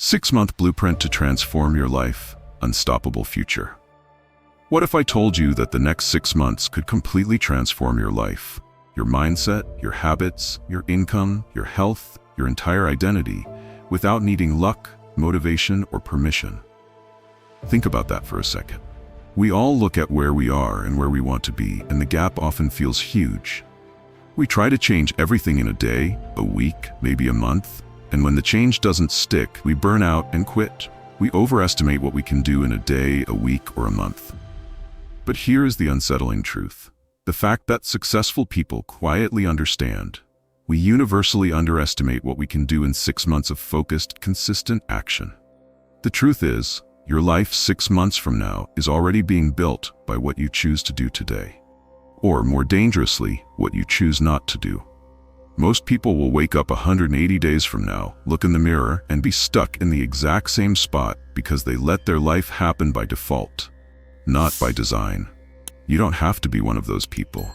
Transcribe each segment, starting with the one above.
6-month blueprint to transform your life, unstoppable future. What if I told you that the next 6 months could completely transform your life, your mindset, your habits, your income, your health, your entire identity, without needing luck, motivation, or permission? Think about that for a second. We all look at where we are and where we want to be, and the gap often feels huge. We try to change everything in a day, a week, maybe a month, and when the change doesn't stick, we burn out and quit. We overestimate what we can do in a day, a week, or a month. But here is the unsettling truth. The fact that successful people quietly understand. We universally underestimate what we can do in 6 months of focused, consistent action. The truth is, your life 6 months from now is already being built by what you choose to do today. Or more dangerously, what you choose not to do. Most people will wake up 180 days from now, look in the mirror, and be stuck in the exact same spot because they let their life happen by default, not by design. You don't have to be one of those people.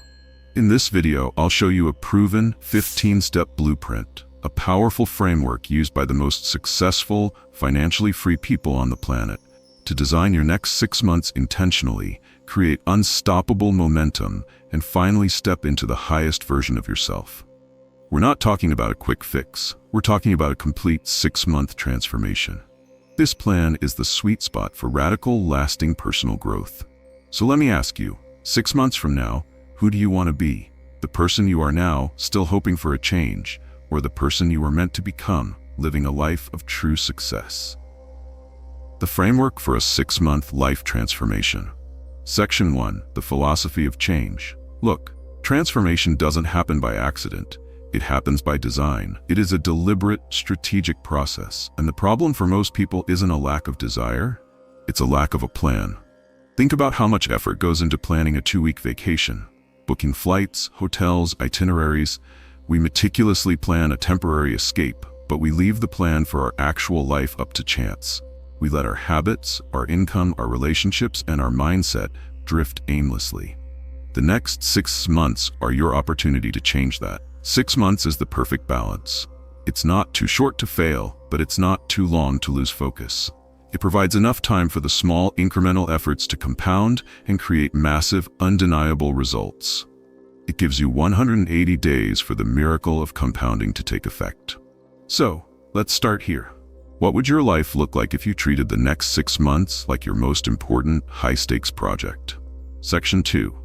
In this video, I'll show you a proven 15-step blueprint, a powerful framework used by the most successful, financially free people on the planet to design your next 6 months intentionally, create unstoppable momentum, and finally step into the highest version of yourself. We're not talking about a quick fix. We're talking about a complete 6-month transformation. This plan is the sweet spot for radical, lasting personal growth. So let me ask you, 6 months from now, who do you want to be? The person you are now, still hoping for a change, or the person you were meant to become, living a life of true success? The framework for a 6-month life transformation. Section 1, the philosophy of change. Look, transformation doesn't happen by accident. It happens by design. It is a deliberate, strategic process. And the problem for most people isn't a lack of desire, it's a lack of a plan. Think about how much effort goes into planning a 2-week vacation. Booking flights, hotels, itineraries. We meticulously plan a temporary escape, but we leave the plan for our actual life up to chance. We let our habits, our income, our relationships, and our mindset drift aimlessly. The next 6 months are your opportunity to change that. 6 months is the perfect balance. It's not too short to fail, but it's not too long to lose focus. It provides enough time for the small, incremental efforts to compound and create massive, undeniable results. It gives you 180 days for the miracle of compounding to take effect. So, let's start here. What would your life look like if you treated the next 6 months like your most important, high-stakes project? Section 2.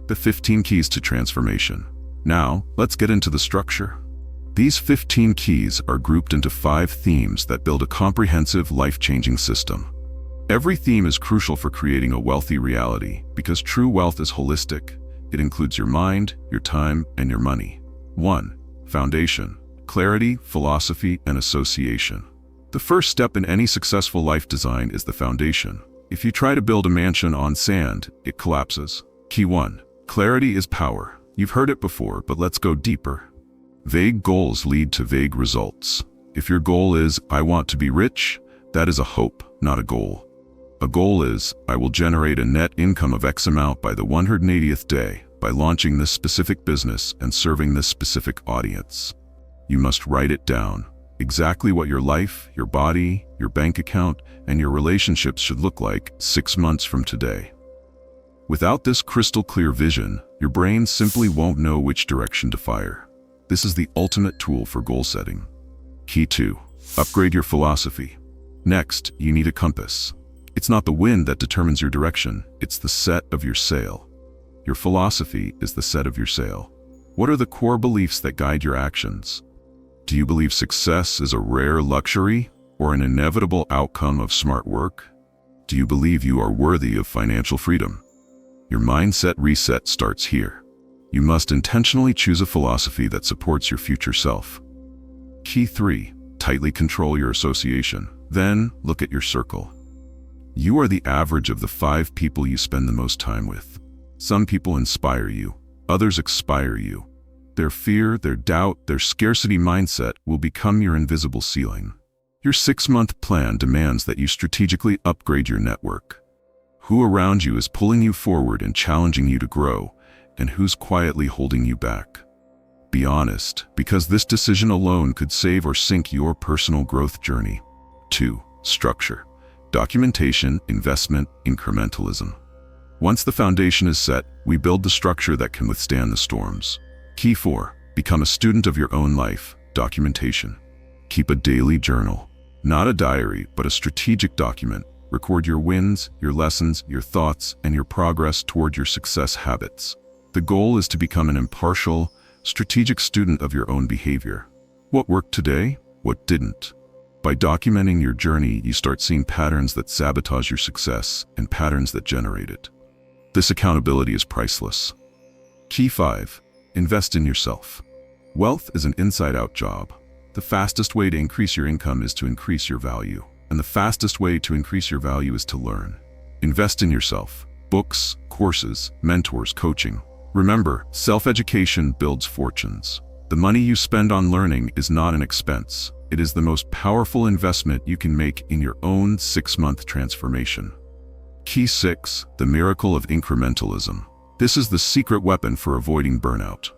The 15 keys to transformation. Now, let's get into the structure. These 15 keys are grouped into 5 themes that build a comprehensive, life-changing system. Every theme is crucial for creating a wealthy reality because true wealth is holistic. It includes your mind, your time, and your money. 1. Foundation. Clarity, philosophy, and association. The first step in any successful life design is the foundation. If you try to build a mansion on sand, it collapses. Key 1. Clarity is power. You've heard it before, but let's go deeper. Vague goals lead to vague results. If your goal is, I want to be rich, that is a hope, not a goal. A goal is, I will generate a net income of X amount by the 180th day by launching this specific business and serving this specific audience. You must write it down. Exactly what your life, your body, your bank account, and your relationships should look like 6 months from today. Without this crystal clear vision, your brain simply won't know which direction to fire. This is the ultimate tool for goal setting. Key 2. Upgrade your philosophy. Next, you need a compass. It's not the wind that determines your direction, it's the set of your sail. Your philosophy is the set of your sail. What are the core beliefs that guide your actions? Do you believe success is a rare luxury or an inevitable outcome of smart work? Do you believe you are worthy of financial freedom? Your mindset reset starts here. You must intentionally choose a philosophy that supports your future self. Key 3. Tightly control your association. Then, look at your circle. You are the average of the 5 people you spend the most time with. Some people inspire you, others expire you. Their fear, their doubt, their scarcity mindset will become your invisible ceiling. Your 6-month plan demands that you strategically upgrade your network. Who around you is pulling you forward and challenging you to grow, and who's quietly holding you back? Be honest, because this decision alone could save or sink your personal growth journey. 2. Structure. Documentation, investment, incrementalism. Once the foundation is set, we build the structure that can withstand the storms. Key 4. Become a student of your own life. Documentation. Keep a daily journal. Not a diary, but a strategic document. Record your wins, your lessons, your thoughts, and your progress toward your success habits. The goal is to become an impartial, strategic student of your own behavior. What worked today? What didn't? By documenting your journey, you start seeing patterns that sabotage your success and patterns that generate it. This accountability is priceless. Key 5. Invest in yourself. Wealth is an inside-out job. The fastest way to increase your income is to increase your value. And the fastest way to increase your value is to learn. Invest in yourself. Books, courses, mentors, coaching. Remember, self-education builds fortunes. The money you spend on learning is not an expense. It is the most powerful investment you can make in your own 6-month transformation. Key 6. The miracle of incrementalism. This is the secret weapon for avoiding burnout.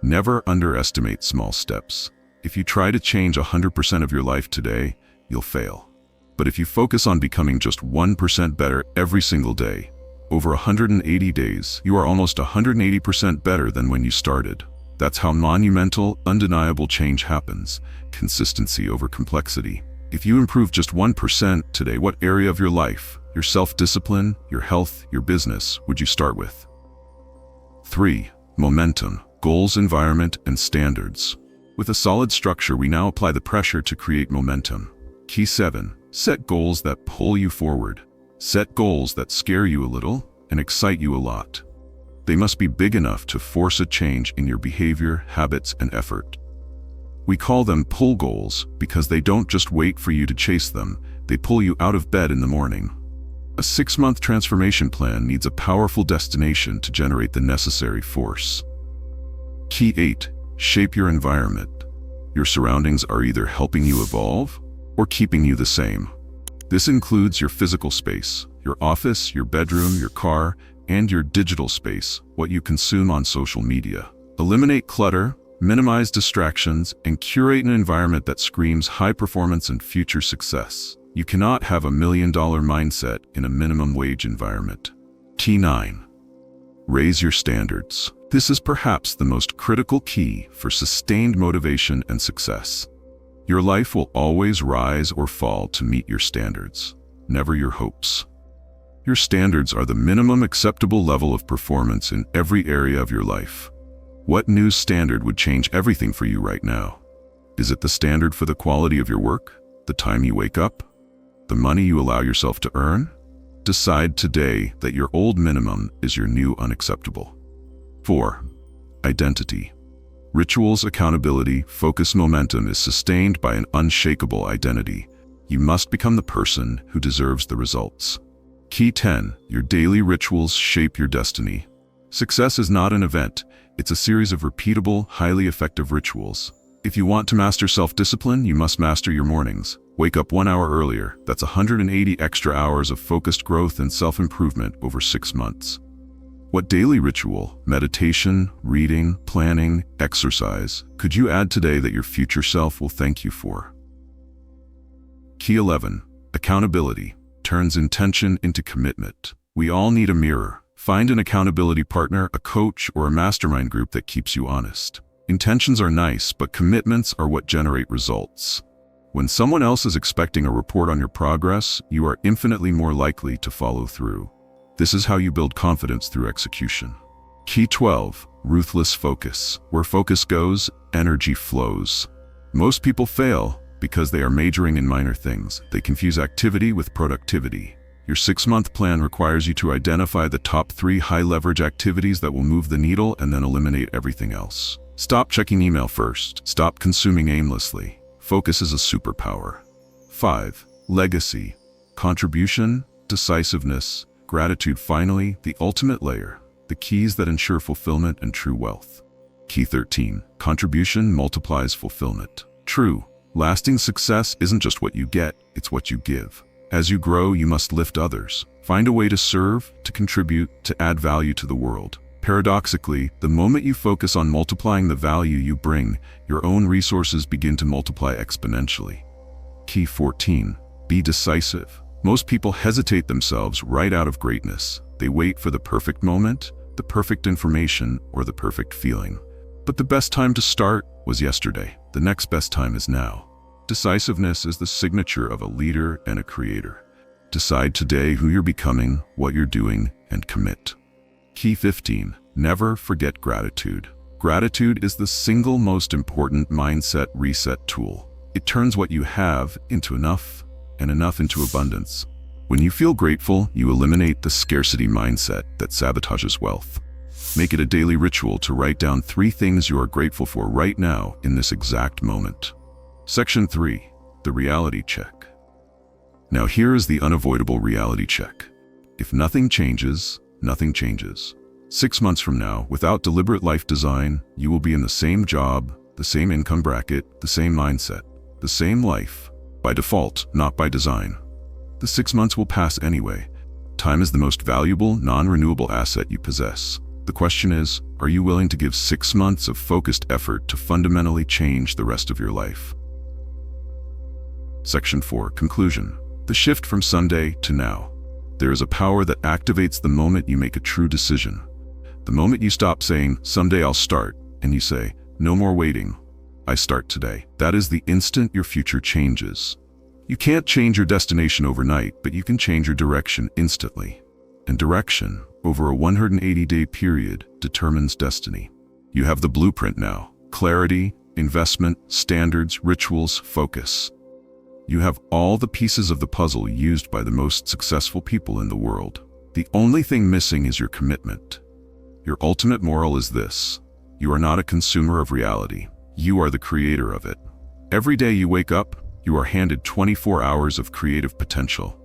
Never underestimate small steps. If you try to change 100% of your life today, you'll fail. But if you focus on becoming just 1% better every single day, over 180 days, you are almost 180% better than when you started. That's how monumental, undeniable change happens. Consistency over complexity. If you improve just 1% today, what area of your life, your self-discipline, your health, your business, would you start with? 3. Momentum, goals, environment, and standards. With a solid structure, we now apply the pressure to create momentum. Key 7. Set goals that pull you forward. Set goals that scare you a little and excite you a lot. They must be big enough to force a change in your behavior, habits, and effort. We call them pull goals because they don't just wait for you to chase them, they pull you out of bed in the morning. A 6-month transformation plan needs a powerful destination to generate the necessary force. Key 8. Shape your environment. Your surroundings are either helping you evolve or keeping you the same. This includes your physical space, your office, your bedroom, your car, and your digital space, what you consume on social media. Eliminate clutter, minimize distractions, and curate an environment that screams high performance and future success. You cannot have a $1 million mindset in a minimum wage environment. Key 9. Raise your standards. This is perhaps the most critical key for sustained motivation and success. Your life will always rise or fall to meet your standards, never your hopes. Your standards are the minimum acceptable level of performance in every area of your life. What new standard would change everything for you right now? Is it the standard for the quality of your work, the time you wake up, the money you allow yourself to earn? Decide today that your old minimum is your new unacceptable. 4. Identity. Rituals, accountability, focus, momentum is sustained by an unshakable identity. You must become the person who deserves the results. Key 10. Your daily rituals shape your destiny. Success is not an event, it's a series of repeatable, highly effective rituals. If you want to master self-discipline, you must master your mornings. Wake up 1 hour earlier. That's 180 extra hours of focused growth and self-improvement over 6 months. What daily ritual, meditation, reading, planning, exercise, could you add today that your future self will thank you for? Key 11. Accountability turns intention into commitment. We all need a mirror. Find an accountability partner, a coach, or a mastermind group that keeps you honest. Intentions are nice, but commitments are what generate results. When someone else is expecting a report on your progress, you are infinitely more likely to follow through. This is how you build confidence through execution. Key 12. Ruthless focus. Where focus goes, energy flows. Most people fail because they are majoring in minor things. They confuse activity with productivity. Your 6-month plan requires you to identify the top 3 high-leverage activities that will move the needle and then eliminate everything else. Stop checking email first. Stop consuming aimlessly. Focus is a superpower. 5. Legacy. Contribution, decisiveness, gratitude. Finally, the ultimate layer. The keys that ensure fulfillment and true wealth. Key 13. Contribution multiplies fulfillment. True, lasting success isn't just what you get, it's what you give. As you grow, you must lift others. Find a way to serve, to contribute, to add value to the world. Paradoxically, the moment you focus on multiplying the value you bring, your own resources begin to multiply exponentially. Key 14. Be decisive. Most people hesitate themselves right out of greatness. They wait for the perfect moment, the perfect information, or the perfect feeling. But the best time to start was yesterday. The next best time is now. Decisiveness is the signature of a leader and a creator. Decide today who you're becoming, what you're doing, and commit. Key 15. Never forget gratitude. Gratitude is the single most important mindset reset tool. It turns what you have into enough, and enough into abundance. When you feel grateful, you eliminate the scarcity mindset that sabotages wealth. Make it a daily ritual to write down 3 things you are grateful for right now in this exact moment. Section 3. The reality check. Now here is the unavoidable reality check. If nothing changes, nothing changes. 6 months from now, without deliberate life design, you will be in the same job, the same income bracket, the same mindset, the same life. By default, not by design. The 6 months will pass anyway. Time is the most valuable, non-renewable asset you possess. The question is, are you willing to give 6 months of focused effort to fundamentally change the rest of your life? Section 4. Conclusion. The shift from Sunday to now. There is a power that activates the moment you make a true decision. The moment you stop saying, "Someday I'll start," and you say, "No more waiting. I start today." That is the instant your future changes. You can't change your destination overnight, but you can change your direction instantly. And direction, over a 180-day period, determines destiny. You have the blueprint now. Clarity, investment, standards, rituals, focus. You have all the pieces of the puzzle used by the most successful people in the world. The only thing missing is your commitment. Your ultimate moral is this: you are not a consumer of reality. You are the creator of it. Every day you wake up, you are handed 24 hours of creative potential.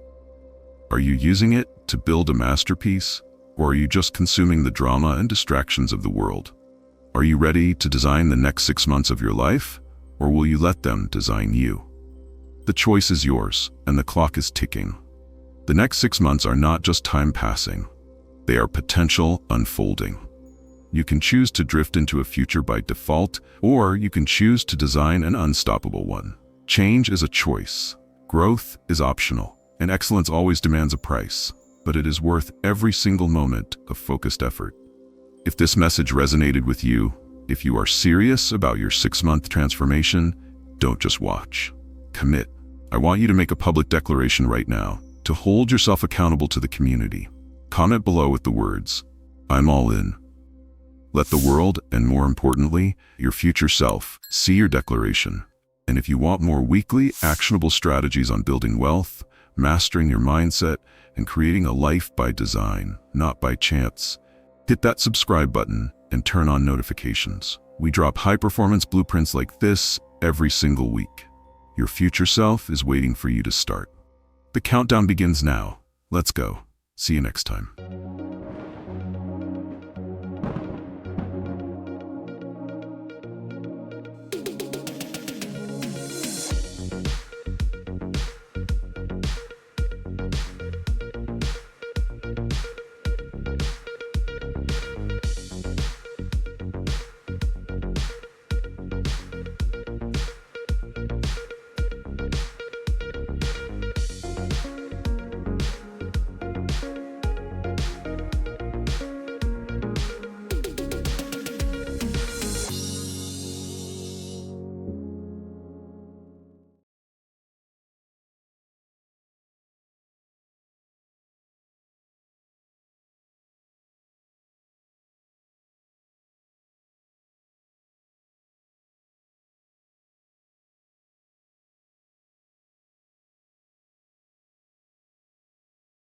Are you using it to build a masterpiece, or are you just consuming the drama and distractions of the world? Are you ready to design the next 6 months of your life, or will you let them design you? The choice is yours, and the clock is ticking. The next 6 months are not just time passing. They are potential unfolding. You can choose to drift into a future by default, or you can choose to design an unstoppable one. Change is a choice. Growth is optional, and excellence always demands a price, but it is worth every single moment of focused effort. If this message resonated with you, if you are serious about your 6-month transformation, don't just watch. Commit. I want you to make a public declaration right now to hold yourself accountable to the community. Comment below with the words, "I'm all in." Let the world, and more importantly, your future self, see your declaration. And if you want more weekly, actionable strategies on building wealth, mastering your mindset, and creating a life by design, not by chance, hit that subscribe button and turn on notifications. We drop high-performance blueprints like this every single week. Your future self is waiting for you to start. The countdown begins now. Let's go. See you next time.